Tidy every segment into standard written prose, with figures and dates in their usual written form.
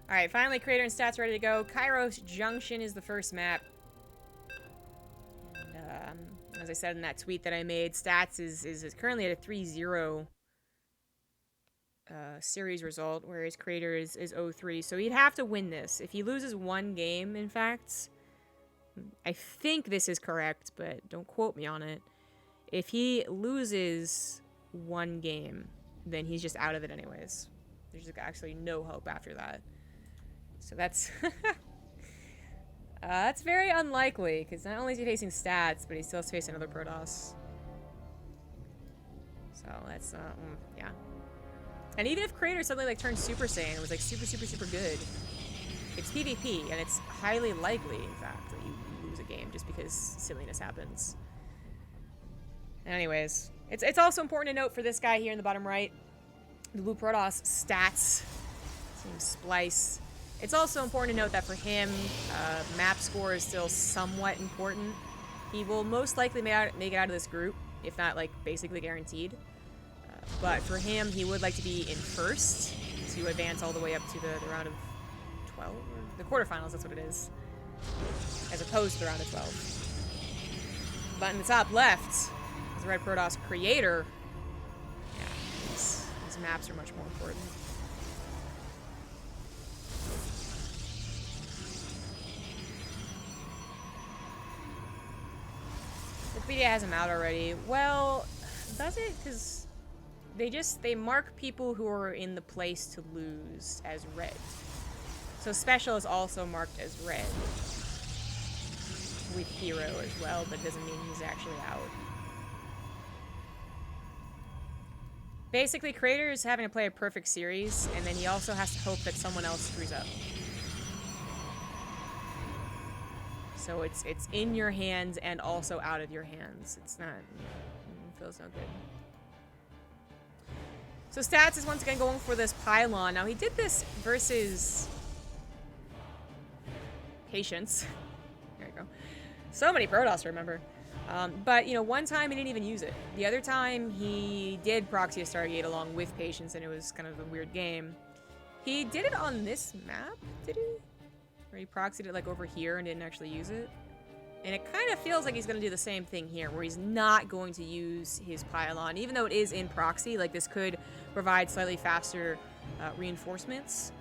Alright, finally Creator and Stats ready to go. Kairos Junction is the first map. And, as I said in that tweet that I made, Stats is currently at a 3-0 series result, whereas Creator is 0-3. So he'd have to win this. If he loses one game, in fact, I think this is correct, but don't quote me on it. If he loses one game, then he's just out of it anyways. There's actually no hope after that. So that's that's very unlikely, because not only is he facing Stats, but he still has to face another Protoss. So that's yeah. And even if Creator suddenly like turned Super Saiyan and was like super good, it's PvP, and it's highly likely, in fact, that you lose a game just because silliness happens. Anyways, it's also important to note for this guy here in the bottom right, the Blue Protoss Stats, Team Splice. It's also important to note that for him, map score is still somewhat important. He will most likely make it out of this group, if not like basically guaranteed. But for him, he would like to be in first to advance all the way up to the round of 12, or the quarterfinals, that's what it is, as opposed to the round of 12. But in the top left is the Red Protoss Creator. Yeah, these maps are much more important. Wikipedia has him out already. Well, does it? Because they mark people who are in the place to lose as red. So Special is also marked as red with Hero as well, but it doesn't mean he's actually out. Basically, Creator is having to play a perfect series, and then he also has to hope that someone else screws up. So it's in your hands and also out of your hands. It's not, it feels no good. So Stats is once again going for this pylon. Now he did this versus Patience. There you go. So many Protoss to remember. But, you know, one time he didn't even use it. The other time he did proxy a Stargate along with Patience, and it was kind of a weird game. He did it on this map, did he? Where he proxied it like over here and didn't actually use it. And it kind of feels like he's going to do the same thing here, where he's not going to use his pylon, even though it is in proxy. Like, this could provide slightly faster reinforcements.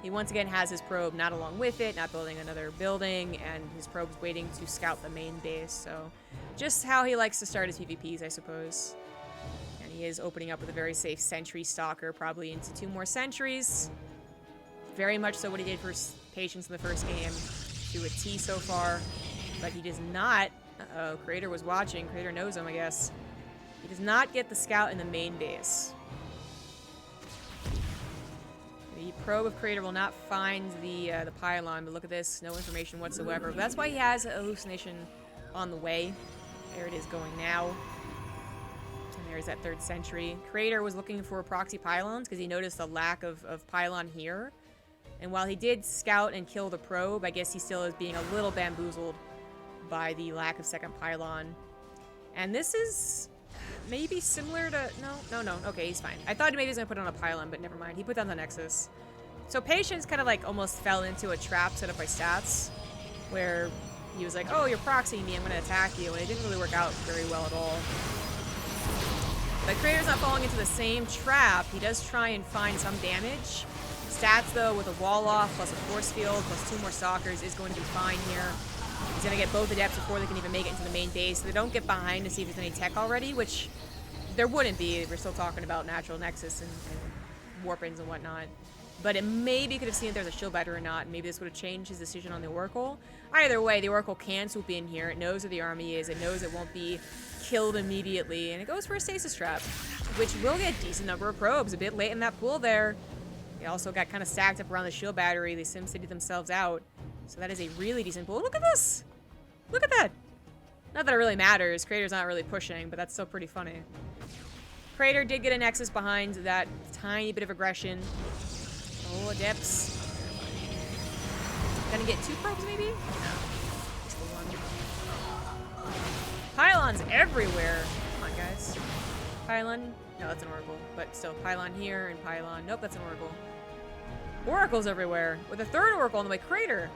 He once again has his probe not along with it, not building another building, and his probe's waiting to scout the main base. So just how he likes to start his PvPs, I suppose. And he is opening up with a very safe Sentry Stalker, probably into 2 more Sentries. Very much so what he did for Patience in the first game, to a T so far. But he does not, uh-oh, Creator was watching, Creator knows him, I guess. He does not get the scout in the main base. The probe of Creator will not find the pylon, but look at this, no information whatsoever. But that's why he has a hallucination on the way. There it is going now. And there's that 3rd Sentry. Creator was looking for proxy pylons because he noticed a lack of pylon here. And while he did scout and kill the probe, I guess he still is being a little bamboozled by the lack of second pylon. And this is maybe similar to... No. Okay, he's fine. I thought maybe he was going to put on a pylon, but never mind. He put down the Nexus. So Patience kind of like almost fell into a trap set up by Stats, where he was like, oh, you're proxying me, I'm going to attack you. And it didn't really work out very well at all. But Creator's not falling into the same trap. He does try and find some damage. Stats, though, with a wall off, plus a force field, plus 2 more Stalkers, is going to be fine here. He's going to get both adepts before they can even make it into the main base. So they don't get behind to see if there's any tech already, which there wouldn't be. We're still talking about natural Nexus and warp-ins and whatnot. But it maybe could have seen if there's a shield battery or not. Maybe this would have changed his decision on the Oracle. Either way, the Oracle can swoop in here. It knows where the army is. It knows it won't be killed immediately. And it goes for a stasis trap, which will get a decent number of probes. A bit late in that pool there. They also got kind of stacked up around the shield battery. They SimCity themselves out. So that is a really decent pool. Look at this! Look at that! Not that it really matters. Creator's not really pushing, but that's still pretty funny. Creator did get a Nexus behind that tiny bit of aggression. Oh, Adepts. Gonna get 2 probes, maybe? No. Just the 1. Pylons everywhere. Come on, guys. Pylon. No, that's an Oracle. But still, Pylon here and Pylon. Nope, that's an Oracle. Oracles everywhere. With a third oracle on the way. Crater.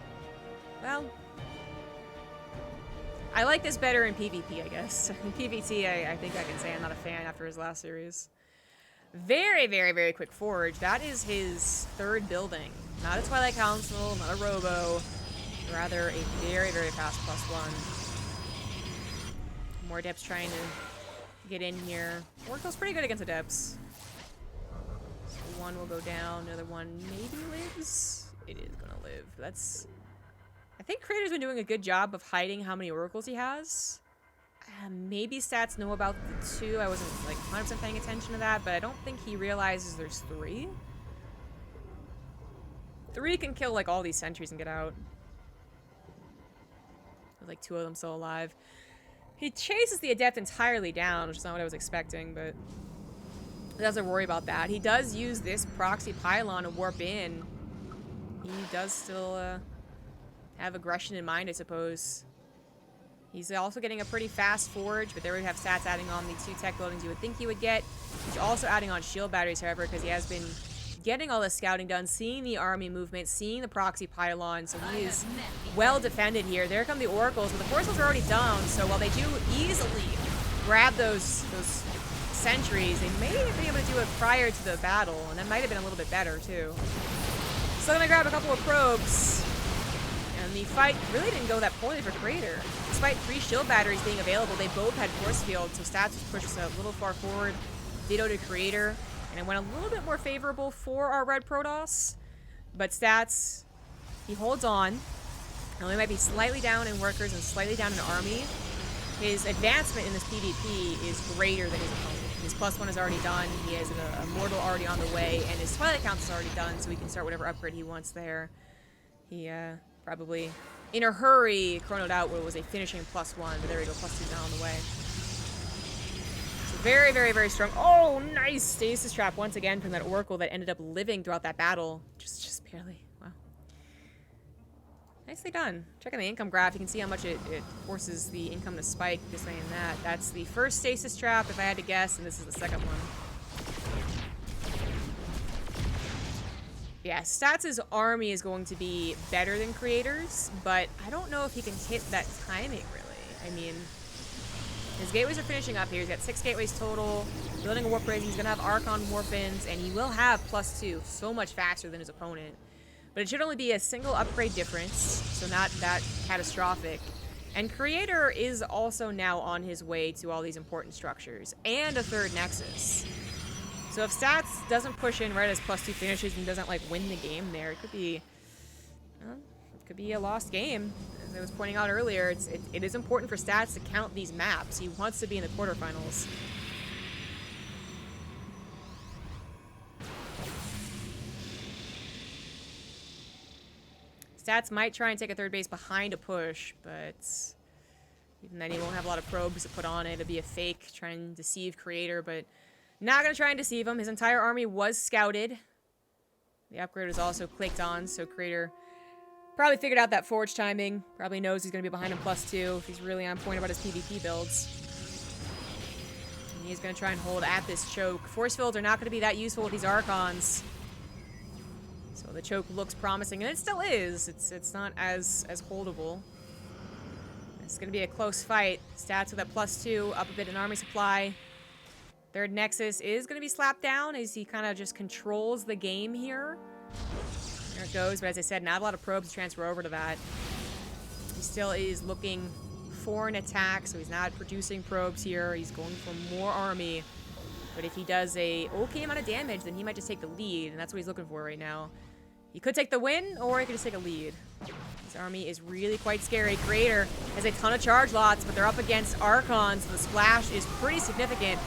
Well, I like this better in PvP, I guess. In PvT, I think I can say I'm not a fan after his last series. Very, very, very quick forge. That is his third building. Not a Twilight Council, not a Robo. Rather a very, very fast +1. More Adepts trying to get in here. Oracle's pretty good against Adepts. So one will go down. Another one maybe lives. It is gonna live. That's... I think Creator's been doing a good job of hiding how many Oracles he has. Maybe stats know about the 2. I wasn't like 100% paying attention to that, but I don't think he realizes there's 3. 3 can kill like all these sentries and get out. With like 2 of them still alive. He chases the Adept entirely down, which is not what I was expecting, but he doesn't worry about that. He does use this proxy pylon to warp in. He does still have aggression in mind, I suppose. He's also getting a pretty fast forge, but there we have stats adding on the 2 tech buildings you would think he would get. He's also adding on shield batteries, however, because he has been getting all the scouting done, seeing the army movement, seeing the proxy pylon, so he is well defended here. There come the oracles, but the force fields are already down, so while they do easily grab those sentries, they may be able to do it prior to the battle, and that might have been a little bit better, too. So gonna grab a couple of probes. And the fight really didn't go that poorly for Crater. Despite 3 shield batteries being available, they both had force field, so stats just pushed us a little far forward. Ditto to Creator, and it went a little bit more favorable for our red Protoss. But stats, he holds on. Now he might be slightly down in workers and slightly down in army. His advancement in this PvP is greater than his opponent. His +1 is already done, he has a mortal already on the way, and his Twilight Council is already done, so he can start whatever upgrade he wants there. He, probably in a hurry chronoed out what was a finishing +1, but there we go, +2 now on the way. So very, very, very strong. Oh, nice stasis trap once again from that Oracle that ended up living throughout that battle. Just barely. Wow. Nicely done. Checking the income graph, you can see how much it forces the income to spike this way and that. That's the first stasis trap, if I had to guess, and this is the second one. Yeah, Stats' army is going to be better than Creator's, but I don't know if he can hit that timing, really. I mean, his gateways are finishing up here. He's got 6 gateways total, building a warp bridge. He's going to have Archon warp-ins, and he will have +2, so much faster than his opponent. But it should only be a single upgrade difference, so not that catastrophic. And Creator is also now on his way to all these important structures, and a 3rd Nexus. So if Stats doesn't push in right as +2 finishes and doesn't like win the game there, it could be a lost game. As I was pointing out earlier, it is important for Stats to count these maps. He wants to be in the quarterfinals. Stats might try and take a 3rd base behind a push, but even then he won't have a lot of probes to put on it. It'll be a fake, trying to deceive Creator, but not going to try and deceive him. His entire army was scouted. The upgrade was also clicked on, so Creator probably figured out that forge timing. Probably knows he's going to be behind him +2 if he's really on point about his PvP builds. And he's going to try and hold at this choke. Force fields are not going to be that useful with these Archons. So the choke looks promising, and it still is. It's not as holdable. It's going to be a close fight. Stats with that +2, up a bit in army supply. 3rd Nexus is going to be slapped down as he kind of just controls the game here. There it goes, but as I said, not a lot of probes to transfer over to that. He still is looking for an attack, so he's not producing probes here. He's going for more army. But if he does a okay amount of damage, then he might just take the lead, and that's what he's looking for right now. He could take the win, or he could just take a lead. His army is really quite scary. Creator has a ton of charge lots, but they're up against Archons, so the splash is pretty significant.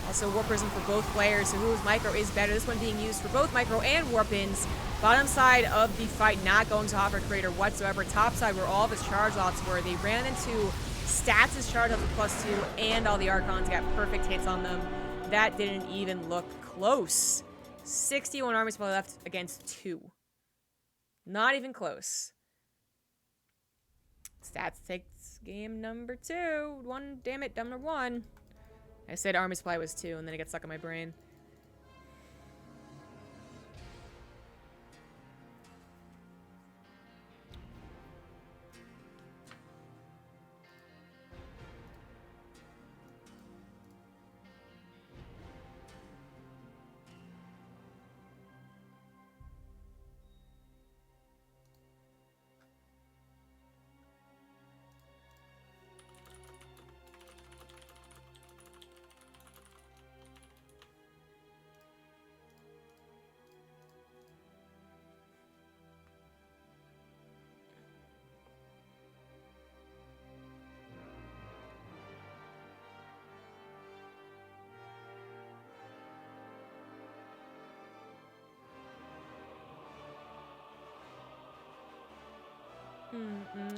Also, Warp Prism for both players, so whose micro is better? This one being used for both micro and warp-ins. Bottom side of the fight not going to offer Creator whatsoever. Top side, where all of his charge lots were, they ran into Stats' charge up to +2, and all the Archons got perfect hits on them. That didn't even look close. 61 army supply left against 2. Not even close. Stats takes game number 2. Damn it, number 1. I said army supply was 2, and then it got stuck in my brain.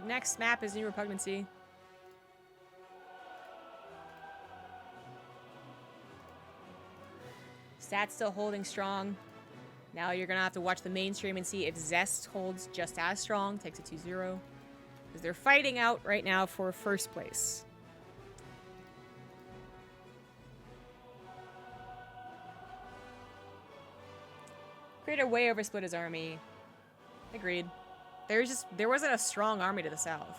Next map is New Repugnancy. Stats still holding strong. Now you're gonna have to watch the mainstream and see if Zest holds just as strong, takes a 2-0. Because they're fighting out right now for first place. Creator way oversplit his army. Agreed. There wasn't a strong army to the south.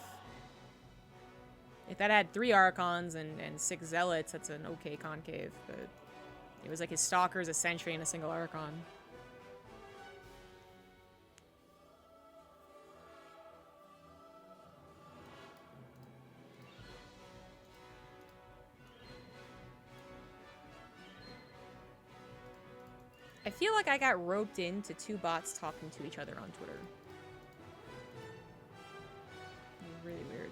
If that had 3 Archons and 6 Zealots, that's an okay concave, but it was like his Stalkers, a Sentry, and a single Archon. I feel like I got roped into 2 bots talking to each other on Twitter. Really weird.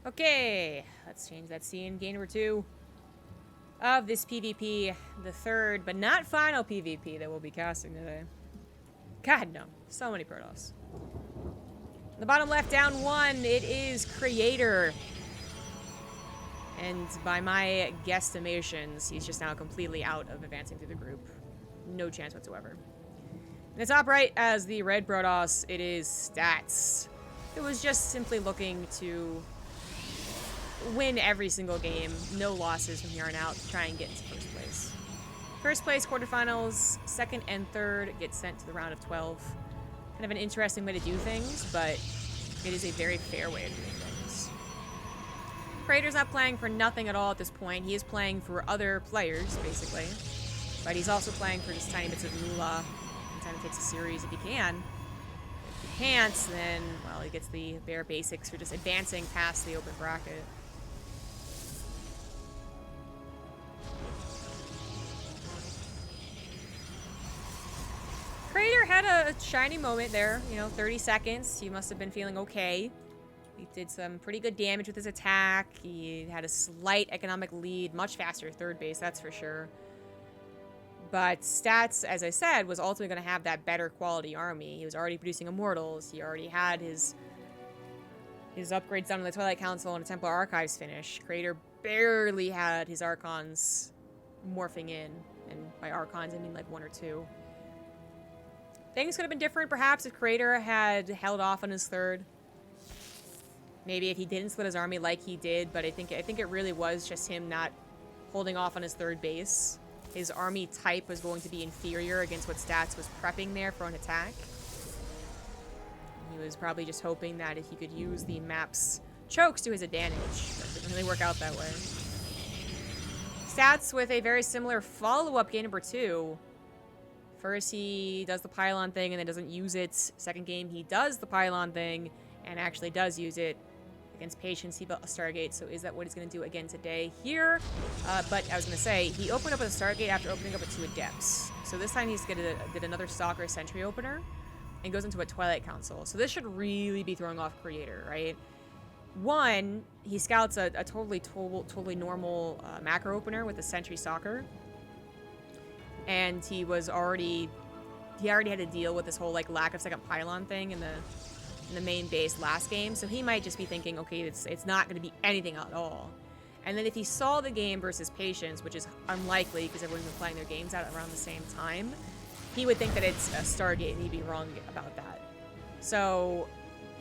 Okay, let's change that scene. Game number 2 of this PvP, the third, but not final PvP that we'll be casting today. God, no. So many Protoss. The bottom left, down 1, it is Creator. And by my guesstimations, he's just now completely out of advancing through the group. No chance whatsoever. In the top right, as the red Protoss, it is Stats. It was just simply looking to win every single game, no losses from here on out, to try and get into first place. First place quarterfinals, second and third get sent to the round of 12. Kind of an interesting way to do things, but it is a very fair way of doing things. Creator's not playing for nothing at all at this point. He is playing for other players, basically. But he's also playing for just tiny bits of moolah. Anytime he takes a series, if he can. If he can't, then, well, he gets the bare basics for just advancing past the open bracket. Creator had a shiny moment there, 30 seconds. He must have been feeling okay. He did some pretty good damage with his attack. He had a slight economic lead, much faster third base, that's for sure. But Stats, as I said, was ultimately going to have that better quality army. He was already producing Immortals. He already had his upgrades done on the Twilight Council and a Templar Archives finish. Creator barely had his Archons morphing in. And by Archons, I mean like 1 or 2. Things could have been different, perhaps, if Creator had held off on his third. Maybe if he didn't split his army like he did, but I think it really was just him not holding off on his third base. His army type was going to be inferior against what Stats was prepping there for an attack. He was probably just hoping that if he could use the map's chokes to his advantage. But it didn't really work out that way. Stats with a very similar follow-up game number 2. First, he does the pylon thing and then doesn't use it. Second game, he does the pylon thing and actually does use it. Against Patience, he built a Stargate, so is that what he's going to do again today here? But I was going to say, he opened up with a Stargate after opening up with 2 Adepts. So this time he's did another Stalker Sentry opener and goes into a Twilight Council. So this should really be throwing off Creator, right? 1, he scouts a totally normal macro opener with a Sentry Stalker. And he already had to deal with this whole lack of second pylon thing in the main base last game, so he might just be thinking, okay, it's not going to be anything at all. And then if he saw the game versus Patience, which is unlikely because everyone's been playing their games out around the same time, he would think that it's a Stargate, and he'd be wrong about that. So,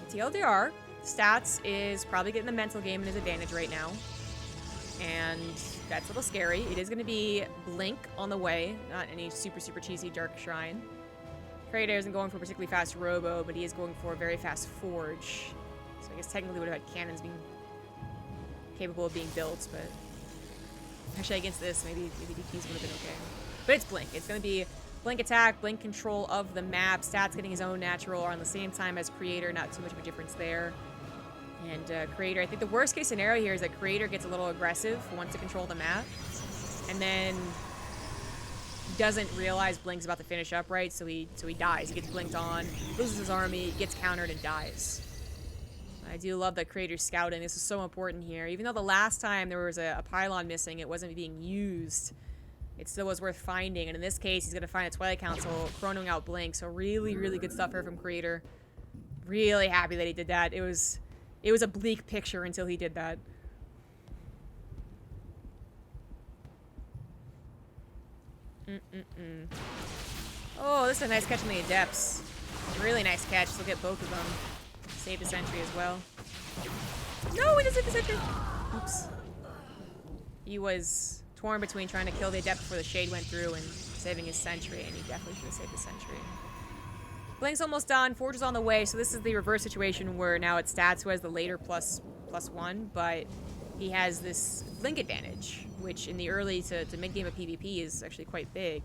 TLDR, Stats is probably getting the mental game in his advantage right now. And that's a little scary. It is going to be Blink on the way, not any super, super cheesy Dark Shrine. Kratos isn't going for a particularly fast Robo, but he is going for a very fast Forge. So I guess technically would have had cannons being capable of being built, but actually against this, maybe DPs would have been okay. But it's Blink. It's going to be Blink attack, Blink control of the map, Stats getting his own natural on the same time as Creator, not too much of a difference there. And Creator, I think the worst case scenario here is that Creator gets a little aggressive, wants to control the map, and then doesn't realize Blink's about to finish up, right? So he dies. He gets blinked on, loses his army, gets countered, and dies. I do love that Creator's scouting. This is so important here. Even though the last time there was a pylon missing, it wasn't being used, it still was worth finding. And in this case, he's going to find a Twilight Council, chronoing out Blink. So really, really good stuff here from Creator. Really happy that he did that. It was a bleak picture until he did that. Oh, this is a nice catch on the Adepts. Really nice catch. Look at both of them. Save the sentry as well. No, he doesn't hit the sentry. Oops. He was torn between trying to kill the Adept before the shade went through and saving his sentry, and he definitely should have saved the sentry. Blink's almost done. Forge is on the way, so this is the reverse situation where now it's Stats who has the later +1, but he has this Blink advantage, which in the early to mid-game of PvP is actually quite big.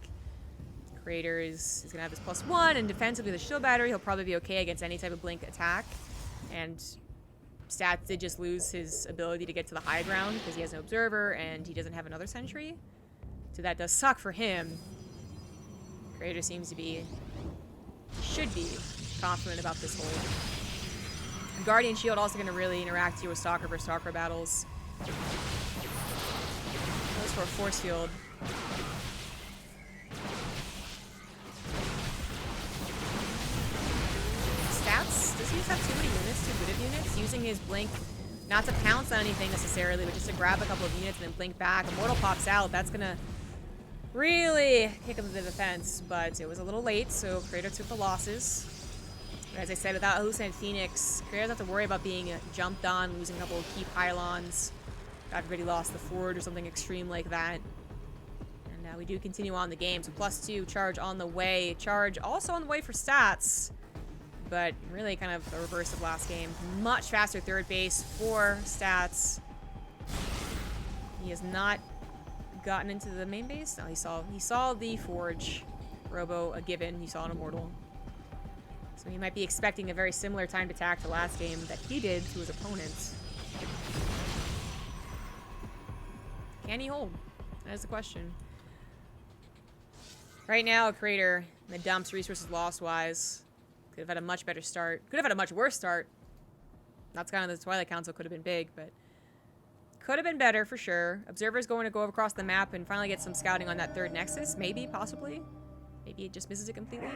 Creator is going to have this +1, and defensively the shield battery, he'll probably be okay against any type of Blink attack. And Stats did just lose his ability to get to the high ground because he has no observer and he doesn't have another sentry. So that does suck for him. Creator seems to be, should be, confident about this hold. Guardian Shield also going to really interact here with Stalker versus Stalker battles. Goes for a Force Field. Stats? Does he just have too many units, too good of units? Using his Blink, not to pounce on anything necessarily, but just to grab a couple of units and then Blink back. Immortal pops out. That's going to really kick him to the defense, but it was a little late, so Creator took the losses. But as I said, without Hallucinated Phoenix, Creator doesn't have to worry about being jumped on, losing a couple of key pylons. Everybody lost the Forge or something extreme like that. And we do continue on the game, so +2, charge on the way. Charge also on the way for Stats, but really kind of the reverse of last game. Much faster third base for Stats. He has not gotten into the main base. No, he saw the Forge. Robo a given. He saw an Immortal. So he might be expecting a very similar timed attack to last game that he did to his opponents. Can he hold? That is the question. Right now, Creator in the dumps, resources lost-wise. Could have had a much better start. Could have had a much worse start. That's kind of the Twilight Council could have been big, but could have been better for sure. Observer's going to go across the map and finally get some scouting on that third Nexus. Maybe, possibly. Maybe it just misses it completely.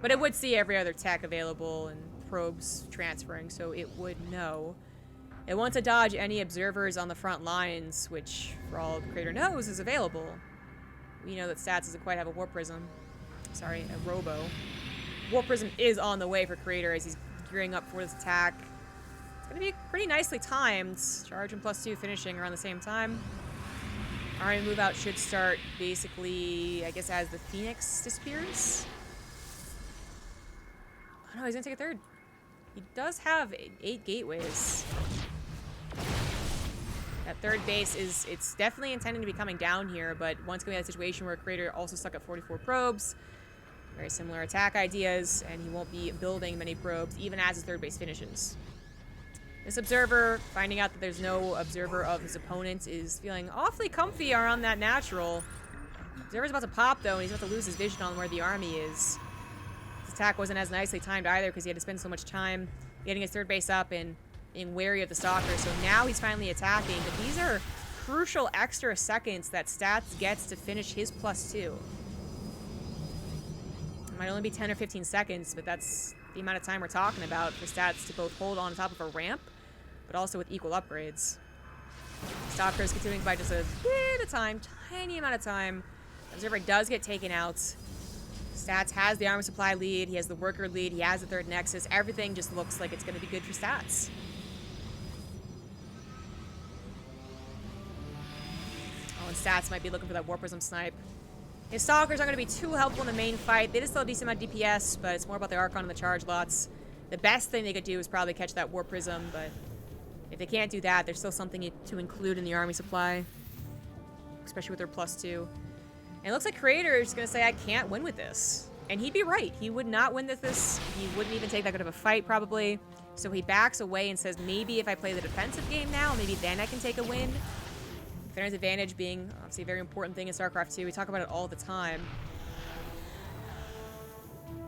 But it would see every other tech available and probes transferring, so it would know. It wants to dodge any observers on the front lines, which, for all the Creator knows, is available. We know that Stats doesn't quite have a Warp Prism. Sorry, a Robo. Warp Prism is on the way for Creator as he's gearing up for this attack. It's going to be pretty nicely timed. Charge and +2 finishing around the same time. Army move out should start basically, I guess, as the Phoenix disappears. Oh no, he's going to take a third. He does have 8 gateways. That third base it's definitely intended to be coming down here, but once going to be that situation where Creator also stuck at 44 probes, very similar attack ideas, and he won't be building many probes even as his third base finishes. This Observer, finding out that there's no Observer of his opponent, is feeling awfully comfy around that natural. Observer's about to pop though, and he's about to lose his vision on where the army is. His attack wasn't as nicely timed either because he had to spend so much time getting his third base up and being wary of the Stalker, so now he's finally attacking, but these are crucial extra seconds that Stats gets to finish his +2. It might only be 10 or 15 seconds, but that's the amount of time we're talking about for Stats to both hold on top of a ramp, but also with equal upgrades. Stalker's continuing by just a bit of time, tiny amount of time. Observer does get taken out. Stats has the armor supply lead. He has the worker lead. He has the third nexus. Everything just looks like it's going to be good for Stats. Oh, and Stats might be looking for that Warp Prism snipe. His Stalkers aren't going to be too helpful in the main fight. They just still have a decent amount of DPS, but it's more about the Archon and the charge lots. The best thing they could do is probably catch that Warp Prism, but if they can't do that, there's still something to include in the army supply, especially with their +2. And it looks like Creator is going to say, I can't win with this. And he'd be right. He would not win with this. He wouldn't even take that good of a fight, probably. So he backs away and says, maybe if I play the defensive game now, maybe then I can take a win. Fairness advantage being, obviously, a very important thing in StarCraft II. We talk about it all the time.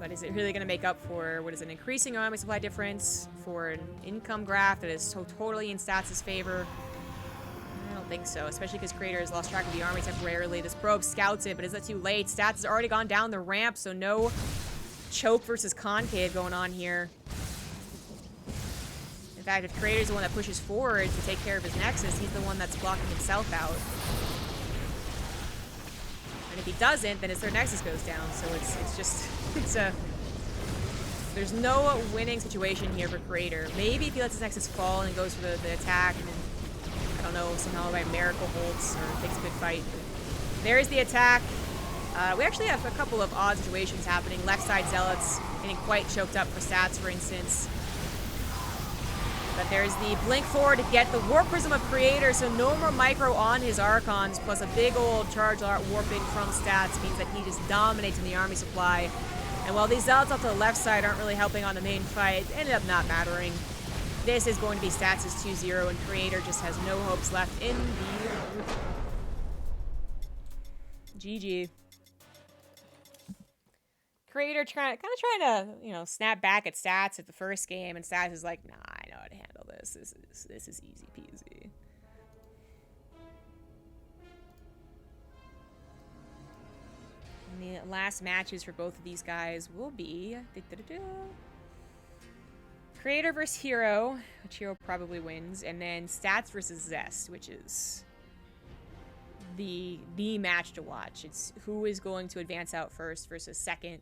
But is it really going to make up for what is an increasing army supply difference, for an income graph that is so totally in Stats' favor? I don't think so, especially because Creator has lost track of the army temporarily. This probe scouts it, but is it too late? Stats has already gone down the ramp, so no choke versus concave going on here. In fact, if Creator's the one that pushes forward to take care of his nexus, he's the one that's blocking himself out. And if he doesn't, then his third nexus goes down. So it's just, there's no winning situation here for Creator. Maybe if he lets his nexus fall and goes for the attack, and then, I don't know, somehow by miracle holds or takes a good fight. There's the attack. We actually have a couple of odd situations happening. Left side Zealots getting quite choked up for Stats, for instance. But there's the blink forward to get the Warp Prism of Creator, so no more micro on his Archons, plus a big old charge art warping from Stats means that he just dominates in the army supply. And while these Zealots off to the left side aren't really helping on the main fight, it ended up not mattering. This is going to be Stats' 2-0, and Creator just has no hopes left in the GG. Creator kind of trying to, you know, snap back at Stats at the first game, and Stats is like, nah, I know how to handle this. This is easy peasy. And the last matches for both of these guys will be Creator versus Hero, which Hero probably wins, and then Stats versus Zest, which is the match to watch. It's who is going to advance out first versus second.